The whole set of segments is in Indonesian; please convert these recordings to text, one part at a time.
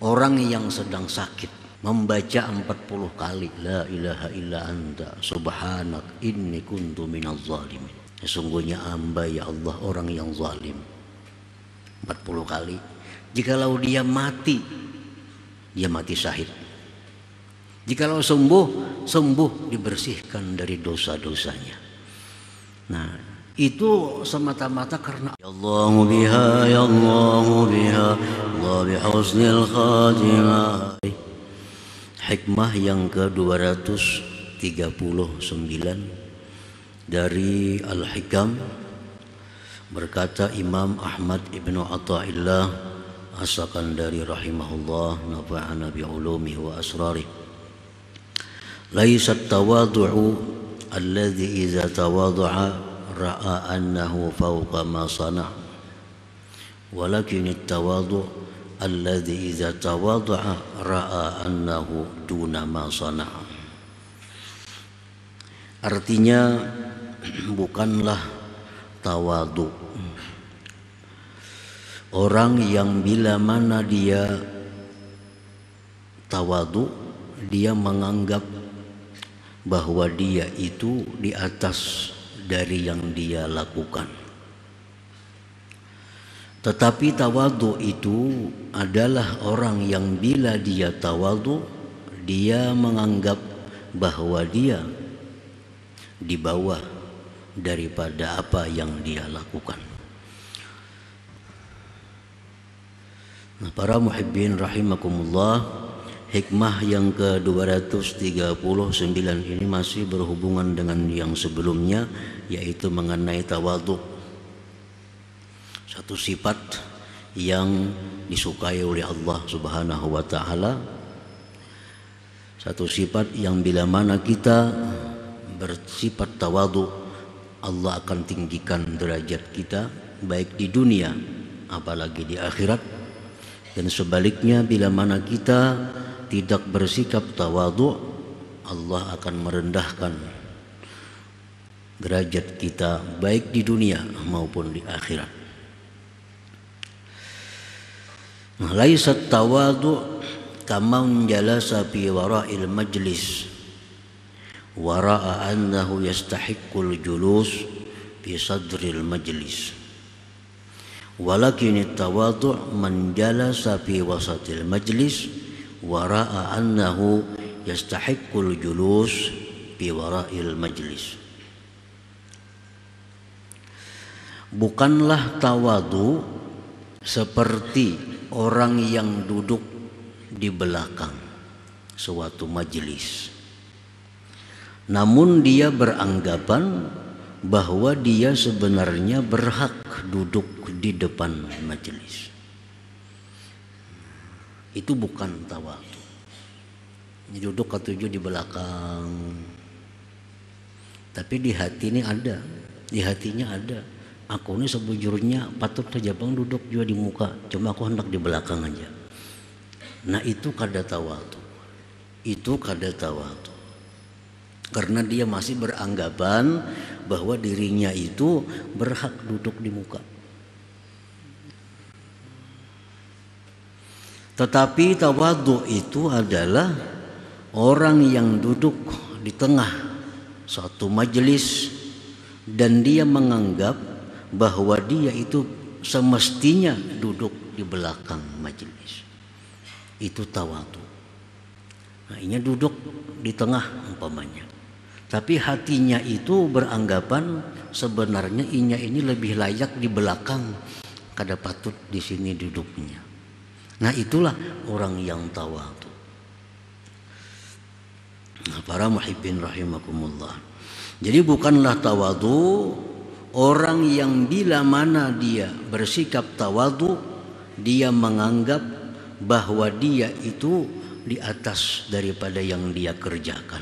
Orang yang sedang sakit membaca 40 kali la ilaha illa anta subhanak inni kuntu minaz zalimin. Sesungguhnya hamba ya Allah orang yang zalim. 40 kali. Jikalau dia mati syahid. Jikalau sembuh dibersihkan dari dosa-dosanya. Nah, itu semata-mata karena Allahu biha ya Allahu biha Allah bihusnil khatimah. Hikmah yang ke-239 dari Al-Hikam, berkata Imam Ahmad ibnu Athaillah As-Sakandari rahimahullah, nafa'ana bi'ulumihi wa asrarih. Laisa at-tawadhu'u alladhi idza tawadha'a ra'a annahu fawqa ma sana', walakin at-tawadhu' alladhi idza tawadha'a ra'a annahu duna ma sana'. Artinya bukanlah tawadhu orang yang bila mana dia tawadhu, dia menganggap bahwa dia itu di atas dari yang dia lakukan. Tetapi tawadhu itu adalah orang yang bila dia tawadhu, dia menganggap bahwa dia di bawah daripada apa yang dia lakukan. Nah, para muhibbin rahimakumullah, hikmah yang ke-239 ini masih berhubungan dengan yang sebelumnya, yaitu mengenai tawadhu. Satu sifat yang disukai oleh Allah Subhanahu wa taala. Satu sifat yang bila mana kita bersifat tawadhu, Allah akan tinggikan derajat kita baik di dunia apalagi di akhirat. Dan sebaliknya bila mana kita tidak bersikap tawadhu, Allah akan merendahkan derajat kita baik di dunia maupun di akhirat. Laisat tawadhu kaman jalasa fi wara'il majlis wa ra'a annahu yastahiqqul julus fi sadril majlis. Walakin at-tawadhu' man jalasa fi wasatil majlis wa ra'a annahu yastahiqqul julus fi wara'il majlis. Bukanlah tawadhu seperti orang yang duduk di belakang suatu majelis, namun dia beranggapan bahwa dia sebenarnya berhak duduk di depan majelis. Itu bukan tawadhu. Duduk ketujuh di belakang, tapi di hati ini ada, di hatinya ada. Aku ini sebujurnya patut saja bang duduk juga di muka, cuma aku hendak di belakang aja. Nah itu kada tawadhu. Itu kada tawadhu. Karena dia masih beranggapan bahwa dirinya itu berhak duduk di muka. Tetapi tawadhu itu adalah orang yang duduk di tengah suatu majelis dan dia menganggap bahwa dia itu semestinya duduk di belakang majelis. Itu tawadhu. Nah, ini duduk di tengah umpamanya. Tapi hatinya itu beranggapan sebenarnya inya ini lebih layak di belakang, kada patut di sini duduknya. Nah itulah orang yang tawadhu. Nah, para muhibbin rahimakumullah. Jadi bukanlah tawadhu orang yang bila mana dia bersikap tawadhu, dia menganggap bahwa dia itu di atas daripada yang dia kerjakan.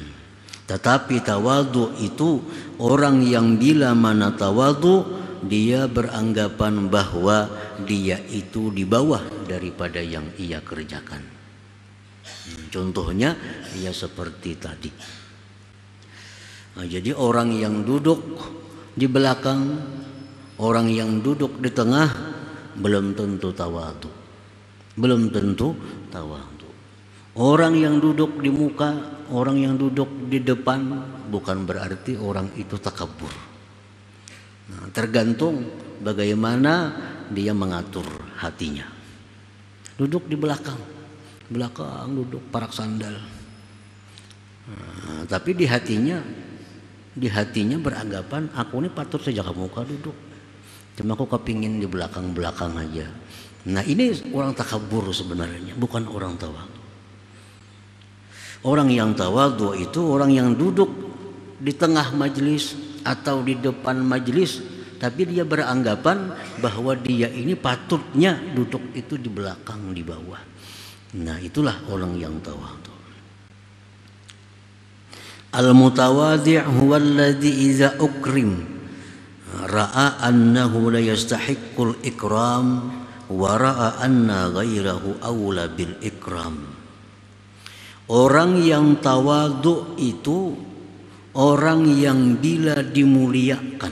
Tetapi tawadhu itu orang yang bila mana tawadhu, dia beranggapan bahwa dia itu di bawah daripada yang ia kerjakan. Contohnya ya seperti tadi. Nah, jadi orang yang duduk di belakang, orang yang duduk di tengah belum tentu tawadhu. belum tentu tawadhu. Orang yang duduk di muka, orang yang duduk di depan bukan berarti orang itu takabur. Nah, tergantung bagaimana dia mengatur hatinya. Duduk di belakang duduk parak sandal. Nah, tapi di hatinya beranggapan aku ini patut saja ke muka duduk. Cuma aku kepingin di belakang aja. Nah, ini orang takabur sebenarnya, bukan orang tawadhu. Orang yang tawadhu itu orang yang duduk di tengah majelis atau di depan majelis, tapi dia beranggapan bahwa dia ini patutnya duduk itu di belakang, di bawah. Nah, itulah orang yang tawadhu. Al-mutawadhi' huwa alladhi idza ukrim ra'a annahu la yastahiqqul ikram wa ra'a anna ghairahu aula bil ikram. Orang yang tawadhu itu orang yang bila dimuliakan,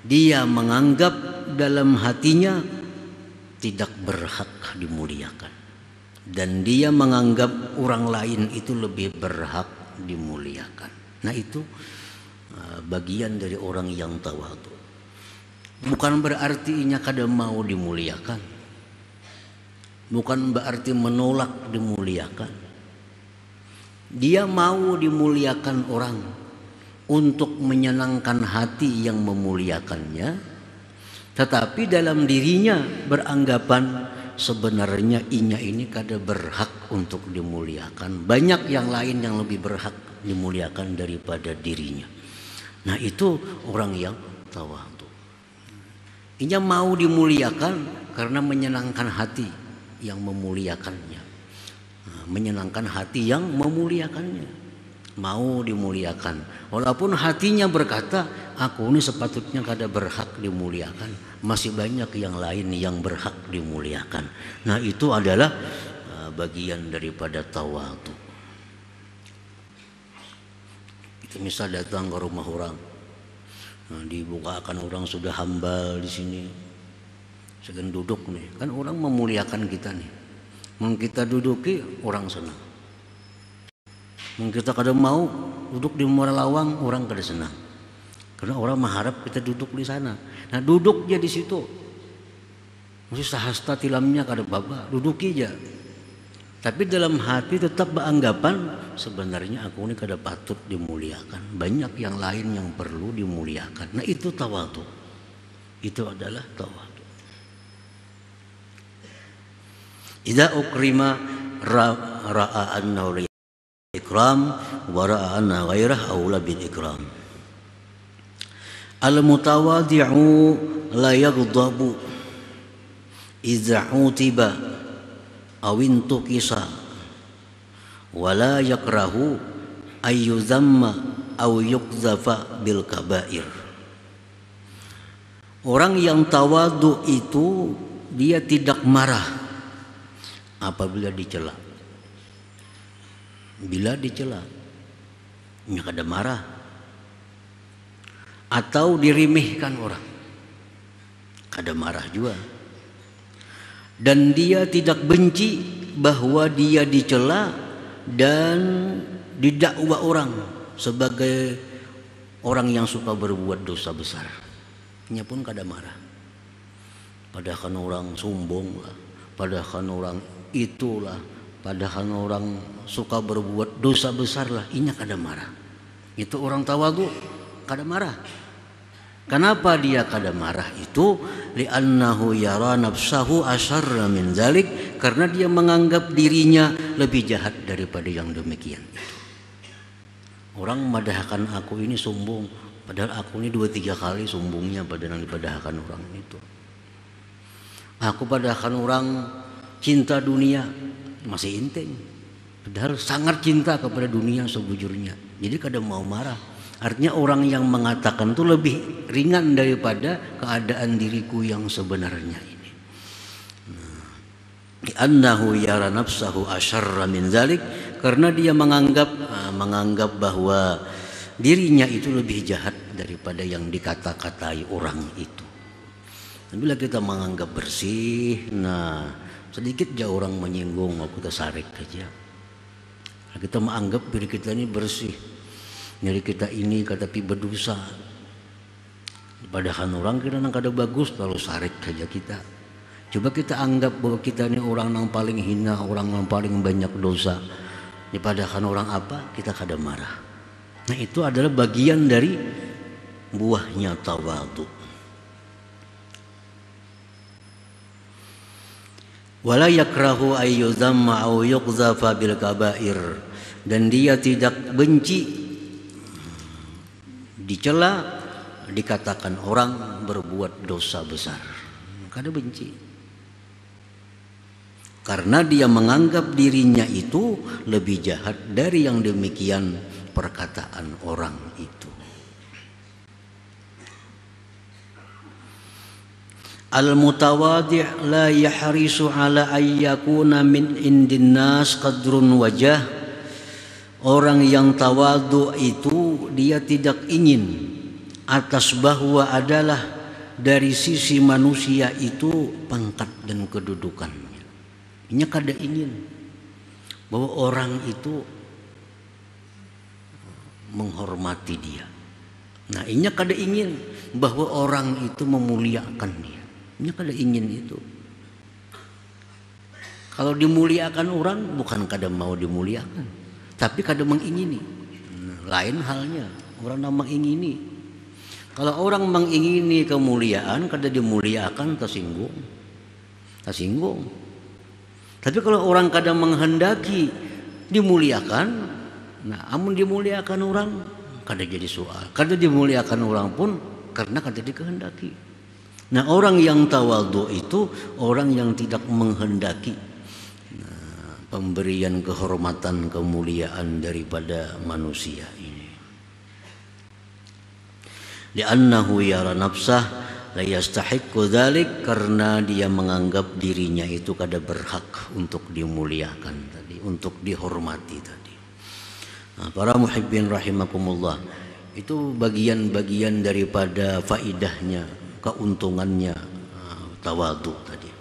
dia menganggap dalam hatinya tidak berhak dimuliakan, dan dia menganggap orang lain itu lebih berhak dimuliakan. Nah, itu bagian dari orang yang tawadhu. Bukan berarti inya kada mau dimuliakan, bukan berarti menolak dimuliakan. Dia mau dimuliakan orang untuk menyenangkan hati yang memuliakannya, tetapi dalam dirinya beranggapan sebenarnya inya ini kada berhak untuk dimuliakan. Banyak yang lain yang lebih berhak dimuliakan daripada dirinya. Nah, itu orang yang tawadhu. Inya mau dimuliakan karena menyenangkan hati yang memuliakannya, menyenangkan hati yang memuliakannya, mau dimuliakan walaupun hatinya berkata aku ini sepatutnya kada berhak dimuliakan, masih banyak yang lain yang berhak dimuliakan. Nah, itu adalah bagian daripada tawadhu. Kita misal datang ke rumah orang, nah, dibukakan orang sudah hambal di sini, segan duduk nih, kan orang memuliakan kita nih. Mau kita duduki orang senang. Mau kita kada mau duduk di muara lawang, orang kada senang. Karena orang mengharap kita duduk di sana. Nah, duduknya di situ. Mesti sahasta tilamnya kada baba, duduki aja. Tapi dalam hati tetap beranggapan sebenarnya aku ini kada patut dimuliakan. Banyak yang lain yang perlu dimuliakan. Nah, itu tawadhu. Itu adalah tawadhu. Idza ukrima ra'a annahu la ikram wa ra'a anna ghairah aula bil ikram. Al mutawadhi'u la yaghdabu idza utiba aw intuqisa wa la yakrahu ay yuzamma aw yuqzafa bil kabair. Orang yang tawadhu itu dia tidak marah apabila dicela. Bila dicela, nya kada marah. Atau dirimihkan orang, kada marah juga. Dan dia tidak benci bahwa dia dicela dan didakwa orang sebagai orang yang suka berbuat dosa besar. Nya pun kada marah. Padahal orang sombong lah, padahal orang itulah, padahal orang suka berbuat dosa besar lah, inya kada marah. Itu orang tawadhu, kada marah. Kenapa dia kada marah itu? Li'annahu yara nafsahu asyarra min dzalik, karena dia menganggap dirinya lebih jahat daripada yang demikian. Orang madahkan aku ini sombong, padahal aku ini 2-3 kali sombongnya pada yang dipadahkan orang itu. Aku padahkan orang cinta dunia, masih inteng, padahal sangat cinta kepada dunia sebujurnya. Jadi kada mau marah. Artinya orang yang mengatakan itu lebih ringan daripada keadaan diriku yang sebenarnya ini. Annahu yara nafsahu asyarra min dzalik, karena dia menganggap bahwa dirinya itu lebih jahat daripada yang dikata-katai orang itu. Bila kita menganggap bersih, nah sedikit aja orang menyinggung, aku kita sarik aja. Kita menganggap diri kita ini bersih, diri kita ini tapi berdosa. Padahal orang kita nang kada bagus, lalu sarik saja kita. Coba kita anggap bahwa kita ini orang yang paling hina, orang yang paling banyak dosa. Padahal orang apa, kita kada marah. Nah itu adalah bagian dari buahnya tawadhu. Wala yakrahu ayyuzamma au yuqzafa bil kabair, dan dia tidak benci dicela dikatakan orang berbuat dosa besar. Kada benci, karena dia menganggap dirinya itu lebih jahat dari yang demikian perkataan orang itu. Al-mutawadi' la yahrisu ala ayyakuna min indin nas qadrun wajah. Orang yang tawadhu itu dia tidak ingin atas bahwa adalah dari sisi manusia itu pangkat dan kedudukannya. Ini kada ingin bahwa orang itu menghormati dia. Nah, ini kada ingin bahwa orang itu memuliakan dia. Ini kada ingin itu. Kalau dimuliakan orang bukan kada mau dimuliakan, tapi kada mengingini. Lain halnya orang yang mengingini. Kalau orang mengingini kemuliaan kada dimuliakan, tersinggung. Tersinggung. Tapi kalau orang kada menghendaki dimuliakan, nah amun dimuliakan orang kada jadi soal. Kada dimuliakan orang pun karena kada dikehendaki. Nah orang yang tawadhu itu orang yang tidak menghendaki pemberian kehormatan kemuliaan daripada manusia ini. Li'annahu yara nafsah la yastahiqqu dzalik, karena dia menganggap dirinya itu kada berhak untuk dimuliakan tadi, untuk dihormati tadi. Nah, para muhibbin rahimakumullah, itu bagian-bagian daripada faidahnya, keuntungannya tawadhu tadi.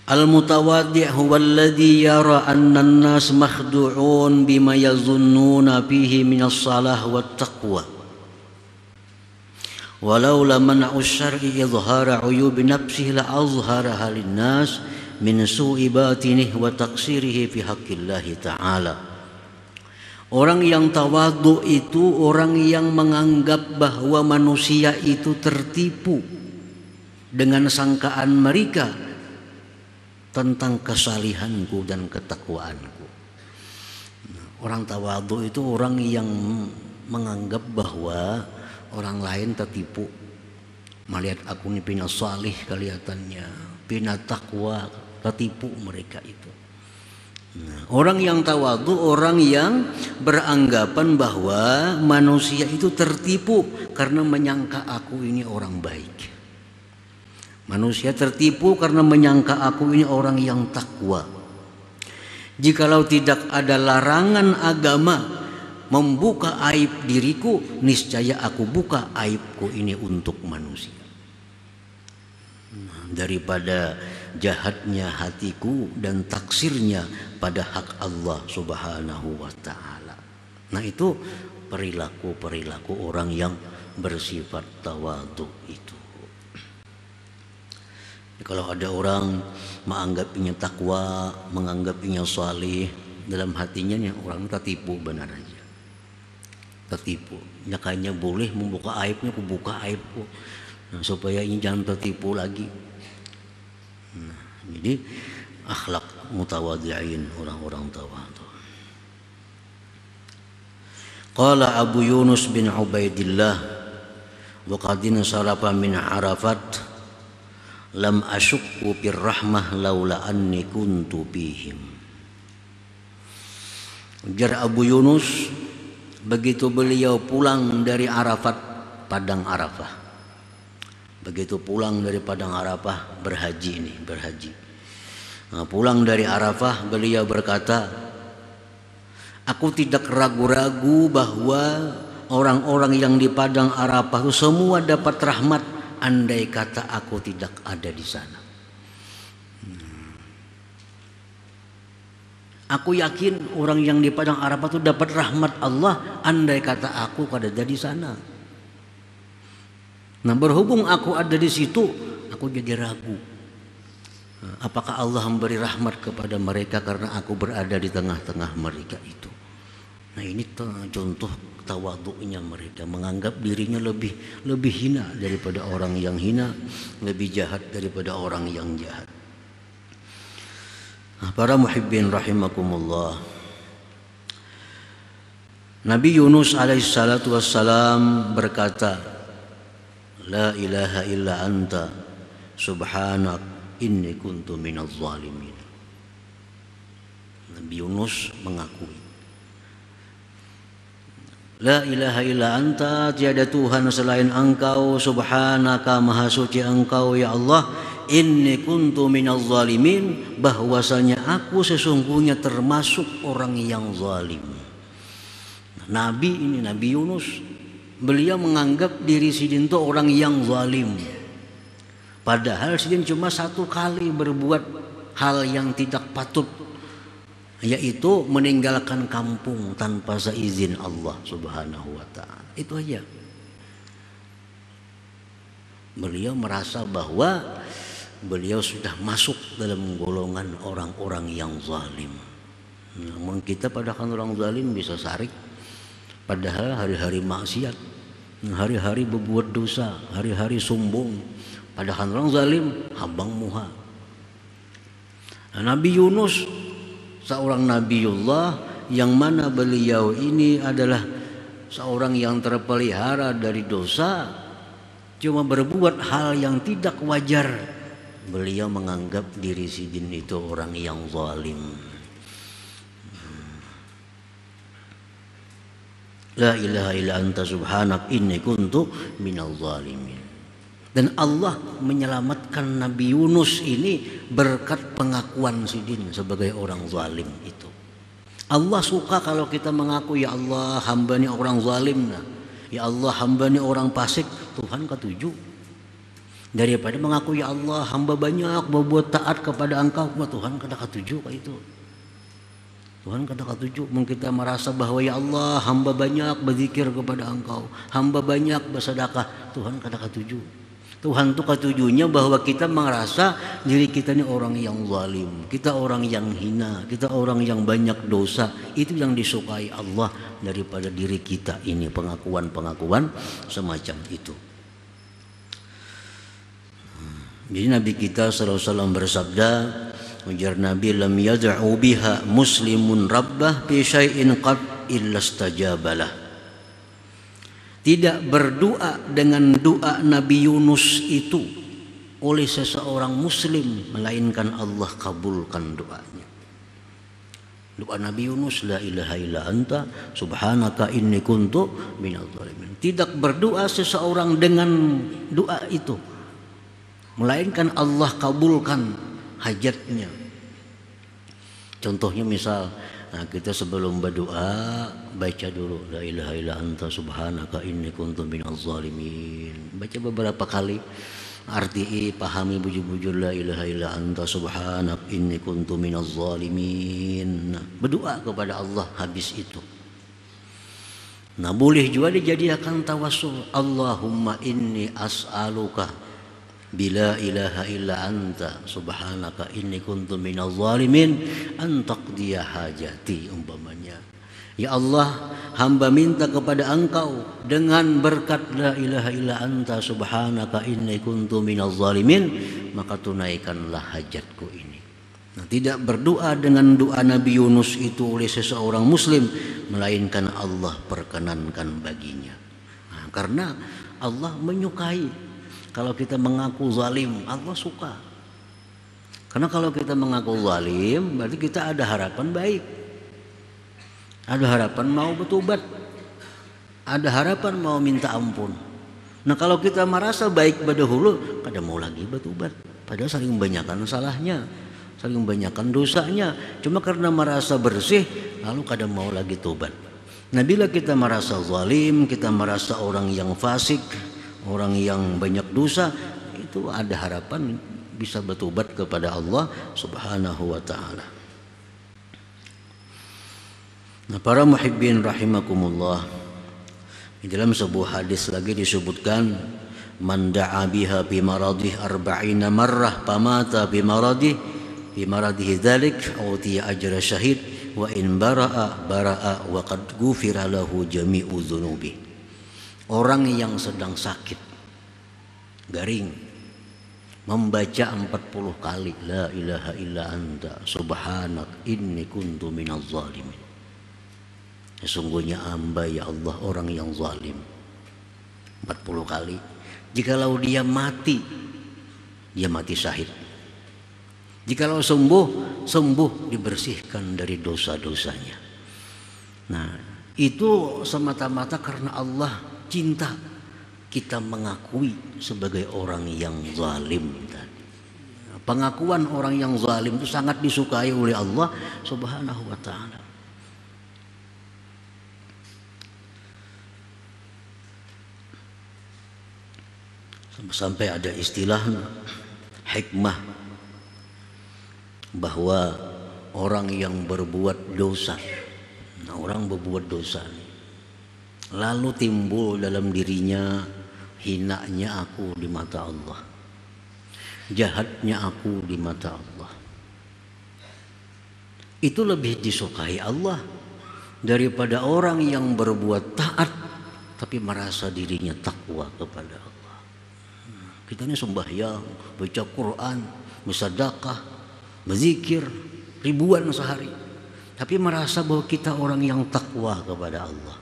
Al-mutawaddi' huwa alladhi yara anna an-nas makhdu'un bima yazunnuna fihi min as-salah wat taqwa. Walau la man'u syar'i izhara 'uyubi nafsihi la azharaha lin-nas min su'i batinihi wa taqsirihi fi haqqillahi ta'ala. Orang yang tawadhu itu orang yang menganggap bahwa manusia itu tertipu dengan sangkaan mereka tentang kesalihanku dan ketakwaanku. Orang tawadhu itu orang yang menganggap bahwa orang lain tertipu. Melihat aku ini pina salih kelihatannya, pina takwa, tertipu mereka itu. Nah, orang yang tawadhu orang yang beranggapan bahwa manusia itu tertipu karena menyangka aku ini orang baik. Manusia tertipu karena menyangka aku ini orang yang takwa. Jikalau tidak ada larangan agama membuka aib diriku, niscaya aku buka aibku ini untuk manusia. Daripada jahatnya hatiku dan taksirnya pada hak Allah Subhanahu wa ta'ala. Nah itu perilaku-perilaku orang yang bersifat tawadhu itu. Kalau ada orang menganggapnya takwa, menganggapnya salih, dalam hatinya nih orang tertipu, benar aja. Tertipu. Nyakanya boleh membuka aibnya, aku buka aibku. Nah, supaya ini jangan tertipu lagi. Nah, jadi akhlak mutawadhi'in, orang-orang tawadhu. Qala Abu Yunus bin Ubaidillah wa qadina salafa min Arafat lam asyukku bir rahmah laula anni kuntu bihim. Ujar Abu Yunus begitu beliau pulang dari Arafat, padang Arafah. Begitu pulang dari padang Arafah, berhaji. Nah, pulang dari Arafah beliau berkata, aku tidak ragu-ragu bahwa orang-orang yang di padang Arafah itu semua dapat rahmat andai kata aku tidak ada di sana. Aku yakin orang yang di padang Arafah itu dapat rahmat Allah andai kata aku ada di sana. Nah, berhubung aku ada di situ, aku jadi ragu. Apakah Allah memberi rahmat kepada mereka karena aku berada di tengah-tengah mereka itu. Nah, ini contoh tawadhu'nya mereka, menganggap dirinya lebih hina daripada orang yang hina, lebih jahat daripada orang yang jahat. Para muhibbin rahimakumullah, Nabi Yunus alaihissalatu wassalam berkata, la ilaha illa anta subhanak inni kuntu minaz zalimin. Nabi Yunus mengakui, la ilaha illa anta, tiada Tuhan selain engkau, subhanaka, maha suci engkau ya Allah, inni kuntu minaz zalimin, bahwasanya aku sesungguhnya termasuk orang yang zalim. Nabi ini, Nabi Yunus, beliau menganggap diri sidin itu orang yang zalim. Padahal sidin cuma satu kali berbuat hal yang tidak patut, yaitu meninggalkan kampung tanpa seizin Allah Subhanahu wa ta'ala. Itu aja. Beliau merasa bahwa beliau sudah masuk dalam golongan orang-orang yang zalim. Namun kita padahal orang zalim bisa sarik, padahal hari-hari maksiat, hari-hari berbuat dosa, hari-hari sombong, padahal orang zalim habang muha. Nabi Yunus seorang nabiullah yang mana beliau ini adalah seorang yang terpelihara dari dosa, cuma berbuat hal yang tidak wajar. Beliau menganggap diri sidin itu orang yang zalim. La ilaha illa anta subhanak inni kuntu minaz zalimin. Dan Allah menyelamatkan Nabi Yunus ini berkat pengakuan sidin sebagai orang zalim itu. Allah suka kalau kita mengaku, ya Allah hamba ini orang zalim, ya Allah hamba ini orang fasik. Tuhan ketujuh. Daripada mengaku, ya Allah hamba banyak berbuat taat kepada engkau, Tuhan kada ketujuh kayak itu. Tuhan kada ketujuh. Mungkin kita merasa bahwa ya Allah hamba banyak berzikir kepada engkau, hamba banyak bersedekah, Tuhan kada ketujuh. Tuhan itu ketujuhnya bahwa kita merasa diri kita ini orang yang zalim, kita orang yang hina, kita orang yang banyak dosa. Itu yang disukai Allah daripada diri kita ini, pengakuan-pengakuan semacam itu. Jadi Nabi kita sallallahu alaihi wasallam bersabda, ujar Nabi, lam yad'u biha muslimun rabbah fi syai'in qad illa istajabalah. Tidak berdoa dengan doa Nabi Yunus itu oleh seseorang muslim melainkan Allah kabulkan doanya. Doa Nabi Yunus, la ilaha illa anta subhanaka inni kuntu minaz zalimin. Tidak berdoa seseorang dengan doa itu melainkan Allah kabulkan hajatnya. Contohnya misal, kita sebelum berdoa baca dulu la ilaha illa anta subhanaka inni kuntu minaz zalimin. Baca beberapa kali, arti pahami bujur-bujur la ilaha illa anta subhanak inni kuntu minaz zalimin. Berdoa kepada Allah habis itu. Nah, boleh juga dijadikan tawassul, Allahumma inni as'aluka bila ilaha illa anta subhanaka inni kuntu minaz zalimin an taqdiya hajati, umpamanya. Ya Allah, hamba minta kepada engkau dengan berkat la ilaha illa anta subhanaka inni kuntu minaz zalimin, maka tunaikanlah hajatku ini. Nah, tidak berdoa dengan doa Nabi Yunus itu oleh seseorang muslim melainkan Allah perkenankan baginya. Nah, karena Allah menyukai kalau kita mengaku zalim, Allah suka. Karena kalau kita mengaku zalim, berarti kita ada harapan baik. Ada harapan mau bertobat. Ada harapan mau minta ampun. Nah, kalau kita merasa baik pada hulu, kada mau lagi bertobat. Padahal saling banyakkan salahnya, saling banyakkan dosanya. Cuma karena merasa bersih, lalu kada mau lagi tobat. Nah, bila kita merasa zalim, kita merasa orang yang fasik, orang yang banyak dosa, itu ada harapan bisa bertobat kepada Allah Subhanahu wa taala. Nah, para muhibbin rahimakumullah, di dalam sebuah hadis lagi disebutkan, man da'a biha bi maradih arba'ina marrah pamata bi maradihi dzalik utiya ajra syahid wa in bara'a wa qad ghufira lahu jami'u dzunubi. Orang yang sedang sakit garing membaca 40 kali la ilaha illa anta subhanak inni kuntu minaz zalimin. Sesungguhnya hamba ya Allah orang yang zalim. 40 kali. Jikalau dia mati syahid. Jikalau sembuh dibersihkan dari dosa-dosanya. Nah, itu semata-mata karena Allah cinta kita mengakui sebagai orang yang zalim. Pengakuan orang yang zalim itu sangat disukai oleh Allah Subhanahu wa taala. Sampai ada istilah hikmah bahwa orang yang berbuat dosa, orang berbuat dosa lalu timbul dalam dirinya hinanya aku di mata Allah, jahatnya aku di mata Allah, itu lebih disukai Allah daripada orang yang berbuat taat tapi merasa dirinya takwa kepada Allah. Kita ini sembahyang, baca Quran, bersedekah, berzikir ribuan sehari, tapi merasa bahwa kita orang yang takwa kepada Allah.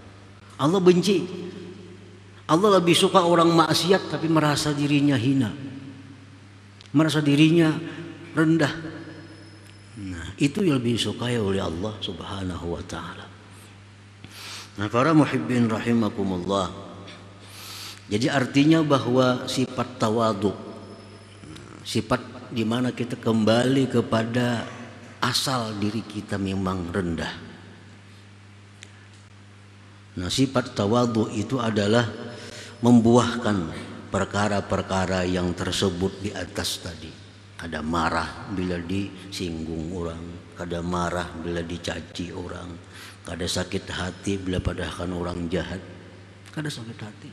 Allah benci. Allah lebih suka orang maksiat tapi merasa dirinya hina, merasa dirinya rendah. Nah, itu yang lebih disukai oleh Allah Subhanahu wa taala. Nah, para muhibbin rahimakumullah, jadi artinya bahwa sifat tawadhu, sifat di mana kita kembali kepada asal diri kita memang rendah. Nah, sifat tawadhu itu adalah membuahkan perkara-perkara yang tersebut di atas tadi. Ada marah bila disinggung orang, ada marah bila dicaci orang, ada sakit hati bila padahkan orang jahat, ada sakit hati.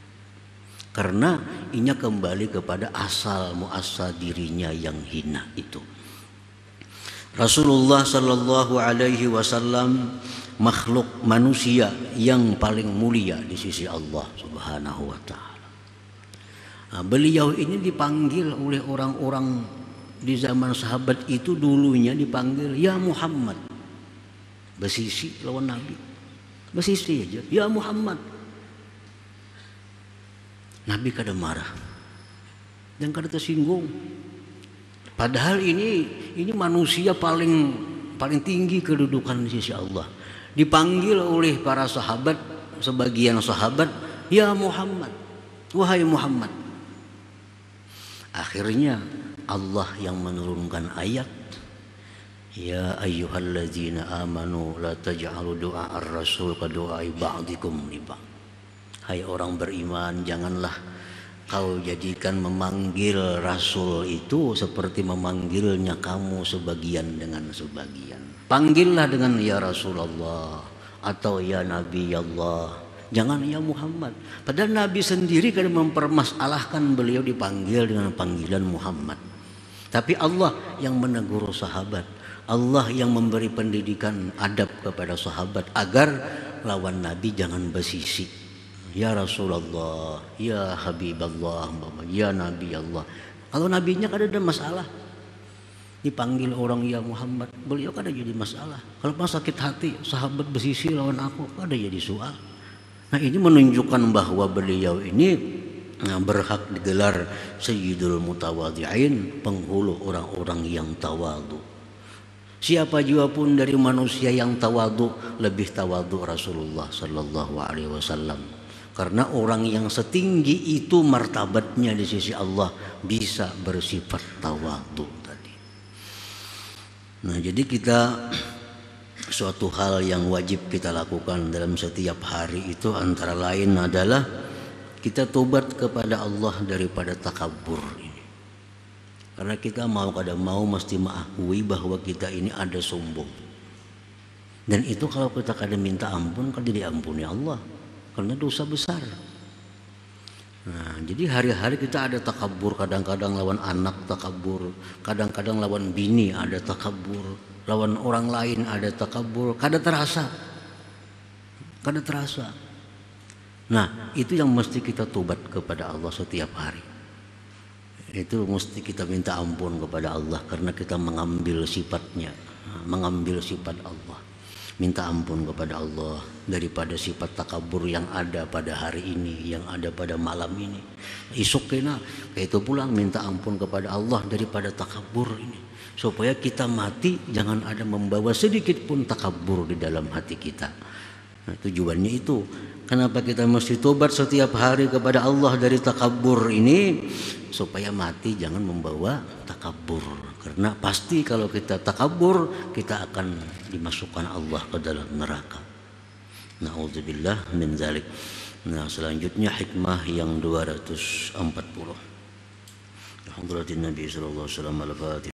Karena inya kembali kepada asal muasal dirinya yang hina itu. Rasulullah sallallahu alaihi wasallam makhluk manusia yang paling mulia di sisi Allah Subhanahu wa taala. Nah, beliau ini dipanggil oleh orang-orang di zaman sahabat itu, dulunya dipanggil ya Muhammad. Bersisi lawan Nabi. Bersisi aja, ya Muhammad. Nabi kada marah dan kada tersinggung. Padahal ini manusia paling tinggi kedudukan di sisi Allah. Dipanggil oleh para sahabat, sebagian sahabat, ya Muhammad, wahai Muhammad. Akhirnya Allah yang menurunkan ayat, ya ayyuhalladzina amanu la taj'alu du'a ar-rasul ka du'ai ba'dikum li ba'd. Hai orang beriman, janganlah kau jadikan memanggil Rasul itu seperti memanggilnya kamu sebagian dengan sebagian. Panggillah dengan ya Rasulullah atau ya Nabi Allah, jangan ya Muhammad. Padahal Nabi sendiri kan mempermasalahkan beliau dipanggil dengan panggilan Muhammad. Tapi Allah yang menegur sahabat, Allah yang memberi pendidikan adab kepada sahabat agar lawan Nabi jangan bersisi. Ya Rasulullah, ya Habiballah, ya Nabi Allah. Kalau nabinya kan ada masalah, dipanggil orang ya Muhammad, beliau kan ada jadi masalah. Kalau pas sakit hati, sahabat bersisi lawan aku, ada jadi soal. Nah, ini menunjukkan bahwa beliau ini berhak digelar Sayyidul Mutawadhi'in, penghulu orang-orang yang tawadhu. Siapa juga pun dari manusia yang tawadhu, lebih tawadhu Rasulullah sallallahu alaihi wasallam. Karena orang yang setinggi itu martabatnya di sisi Allah bisa bersifat tawadhu tadi. Nah, jadi kita suatu hal yang wajib kita lakukan dalam setiap hari itu antara lain adalah kita tobat kepada Allah daripada takabur ini. Karena kita mau kada mau mesti mengakui bahwa kita ini ada sombong. Dan itu kalau kita kada minta ampun, kada diampuni Allah karena dosa besar. Nah, jadi hari-hari kita ada takabur, kadang-kadang lawan anak takabur, kadang-kadang lawan bini ada takabur, lawan orang lain ada takabur, kada terasa. Kada terasa. Nah, itu yang mesti kita tobat kepada Allah setiap hari. Itu mesti kita minta ampun kepada Allah karena kita mengambil sifatnya, mengambil sifat Allah. Minta ampun kepada Allah daripada sifat takabur yang ada pada hari ini, yang ada pada malam ini. Isuk kena kayak itu pulang minta ampun kepada Allah daripada takabur ini, supaya kita mati jangan ada membawa sedikit pun takabur di dalam hati kita. Nah, tujuannya itu. Kenapa kita mesti tobat setiap hari kepada Allah dari takabur ini? Supaya mati jangan membawa takabur. Karena pasti kalau kita takabur, kita akan dimasukkan Allah ke dalam neraka. Na'udzubillah min zalik. Nah, selanjutnya hikmah yang 240. Alhamdulillah Nabi sallallahu alaihi wasallam al-Fatihah.